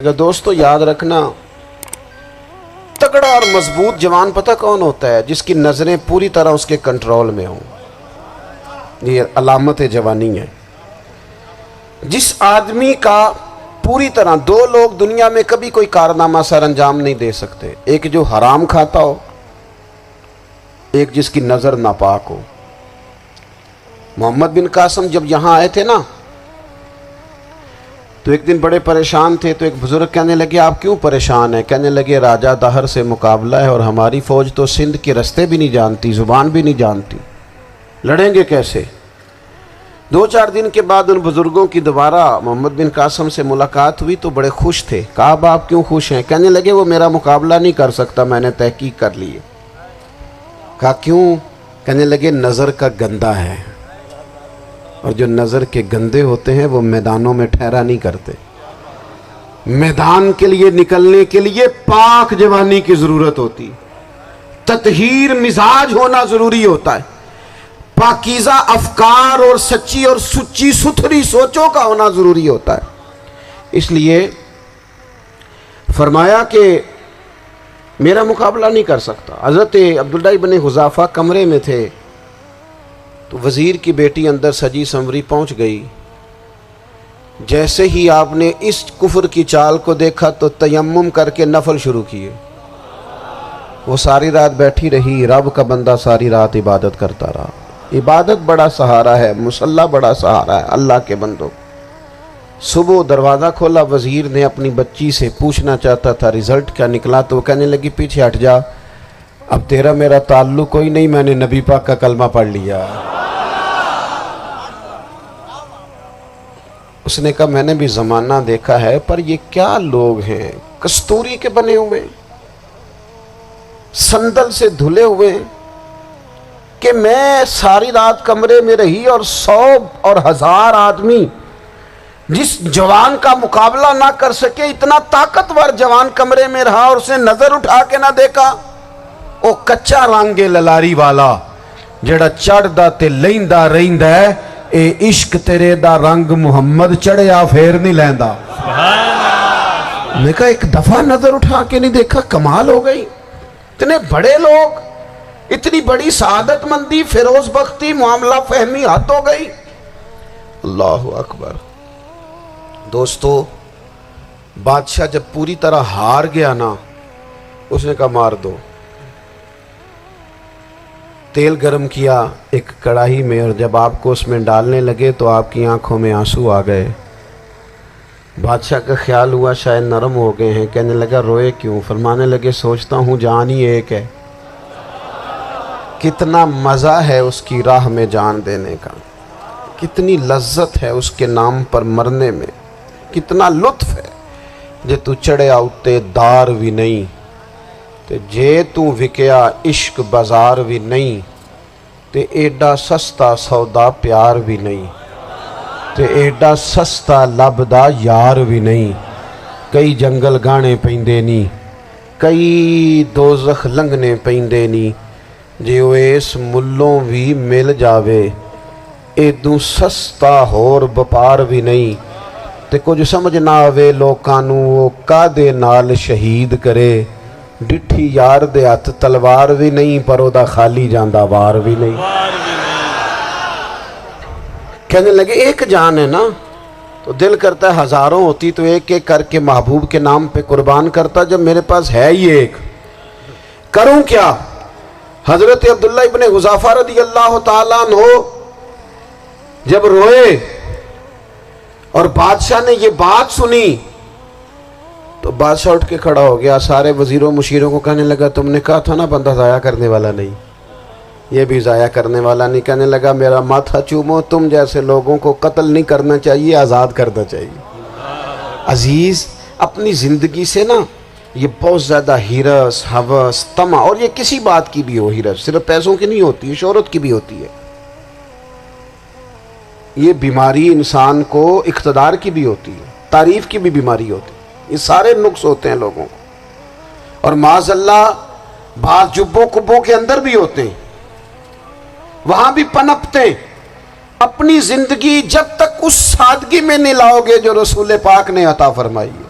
دوستو یاد رکھنا، تگڑا اور مضبوط جوان پتہ کون ہوتا ہے؟ جس کی نظریں پوری طرح اس کے کنٹرول میں ہوں۔ یہ علامت جوانی ہے۔ جس آدمی کا پوری طرح، دو لوگ دنیا میں کبھی کوئی کارنامہ سر انجام نہیں دے سکتے، ایک جو حرام کھاتا ہو، ایک جس کی نظر ناپاک ہو۔ محمد بن قاسم جب یہاں آئے تھے نا، تو ایک دن بڑے پریشان تھے، تو ایک بزرگ کہنے لگے آپ کیوں پریشان ہیں؟ کہنے لگے راجہ دہر سے مقابلہ ہے اور ہماری فوج تو سندھ کے رستے بھی نہیں جانتی، زبان بھی نہیں جانتی، لڑیں گے کیسے؟ 2-4 دن کے بعد ان بزرگوں کی دوبارہ محمد بن قاسم سے ملاقات ہوئی تو بڑے خوش تھے۔ کہا اب آپ کیوں خوش ہیں؟ کہنے لگے وہ میرا مقابلہ نہیں کر سکتا، میں نے تحقیق کر لی ہے۔ کہا کیوں؟ کہنے لگے نظر کا گندہ ہے، اور جو نظر کے گندے ہوتے ہیں وہ میدانوں میں ٹھہرا نہیں کرتے۔ میدان کے لیے نکلنے کے لیے پاک جوانی کی ضرورت ہوتی، تطہیر مزاج ہونا ضروری ہوتا ہے، پاکیزہ افکار اور سچی اور سچی ستھری سوچوں کا ہونا ضروری ہوتا ہے۔ اس لیے فرمایا کہ میرا مقابلہ نہیں کر سکتا۔ حضرت عبداللہ ابن حذافہ کمرے میں تھے، تو وزیر کی بیٹی اندر سجی سنوری پہنچ گئی۔ جیسے ہی آپ نے اس کفر کی چال کو دیکھا تو تیمم کر کے نفل شروع کیے۔ وہ ساری رات بیٹھی رہی، رب کا بندہ ساری رات عبادت کرتا رہا۔ عبادت بڑا سہارا ہے، مصلی بڑا سہارا ہے اللہ کے بندوں۔ صبح دروازہ کھولا، وزیر نے اپنی بچی سے پوچھنا چاہتا تھا رزلٹ کیا نکلا، تو وہ کہنے لگی پیچھے ہٹ جا، اب تیرا میرا تعلق کوئی نہیں، میں نے نبی پاک کا کلمہ پڑھ لیا۔ اس نے کہا میں نے بھی زمانہ دیکھا ہے، پر یہ کیا لوگ ہیں، کستوری کے بنے ہوئے، سندل سے دھلے ہوئے، کہ میں ساری رات کمرے میں رہی اور 100 اور 1000 آدمی جس جوان کا مقابلہ نہ کر سکے، اتنا طاقتور جوان کمرے میں رہا اور اس نے نظر اٹھا کے نہ دیکھا۔ او کچا رنگ للاری والا جڑا چڑھدا تے لیندا رہندا ہے، اے عشق تیرے دا رنگ محمد چڑھیا پھر نہیں لیندا۔ میں کہا ایک دفعہ نظر اٹھا کے نہیں دیکھا، کمال ہو گئی۔ اتنے بڑے لوگ، اتنی بڑی سعادت مندی، فیروز بختی، معاملہ فہمی حد ہو گئی۔ اللہ اکبر۔ دوستو بادشاہ جب پوری طرح ہار گیا نا، اس نے کہا مار دو۔ تیل گرم کیا ایک کڑاہی میں، اور جب آپ کو اس میں ڈالنے لگے تو آپ کی آنکھوں میں آنسو آ گئے۔ بادشاہ کا خیال ہوا شاید نرم ہو گئے ہیں، کہنے لگا روئے کیوں؟ فرمانے لگے سوچتا ہوں جان ہی ایک ہے، کتنا مزہ ہے اس کی راہ میں جان دینے کا، کتنی لذت ہے اس کے نام پر مرنے میں، کتنا لطف ہے۔ جے تو چڑھیا اتے دار بھی نہیں، تے جے تو وکیا عشق بازار بھی نہیں، تے ایڈا سستا سودا پیار بھی نہیں، تے ایڈا سستا لبدا یار بھی نہیں۔ کئی جنگل گانے پیندے نہیں، کئی دوزخ لنگنے پیندے نہیں، جے وہ اس ملوں بھی مل جاوے، ایدوں سستا ہور بپار بھی نہیں۔ تے کچھ سمجھ نہ آوے لوکانوں وہ کادے نال شہید کرے، ڈٹھی یار دے ہاتھ تلوار بھی نہیں، پر او دا خالی جاندہ وار بھی نہیں۔ کہنے لگے ایک جان ہے نا، تو دل کرتا ہے ہزاروں ہوتی تو ایک ایک کر کے محبوب کے نام پہ قربان کرتا، جب میرے پاس ہے ہی ایک، کروں کیا؟ حضرت عبداللہ ابن حذافہ رضی اللہ تعالیٰ عنہ جب روئے اور بادشاہ نے یہ بات سنی، تو بادشاہ اٹھ کے کھڑا ہو گیا، سارے وزیروں مشیروں کو کہنے لگا تم نے کہا تھا نا بندہ ضائع کرنے والا نہیں، یہ بھی ضائع کرنے والا نہیں۔ کہنے لگا میرا ماتھا چومو، تم جیسے لوگوں کو قتل نہیں کرنا چاہیے، آزاد کرنا چاہیے۔ عزیز اپنی زندگی سے نا یہ بہت زیادہ ہرس، ہوس، طمع، اور یہ کسی بات کی بھی ہو، ہرس صرف پیسوں کی نہیں ہوتی، شہرت کی بھی ہوتی ہے، یہ بیماری انسان کو اقتدار کی بھی ہوتی ہے، تعریف کی بھی بیماری ہوتی ہے، یہ سارے نقص ہوتے ہیں لوگوں کو، اور معاذ اللہ بعض جبوں کبوں کے اندر بھی ہوتے ہیں، وہاں بھی پنپتے ہیں۔ اپنی زندگی جب تک اس سادگی میں نہیں لاؤ گے جو رسول پاک نے عطا فرمائی ہے،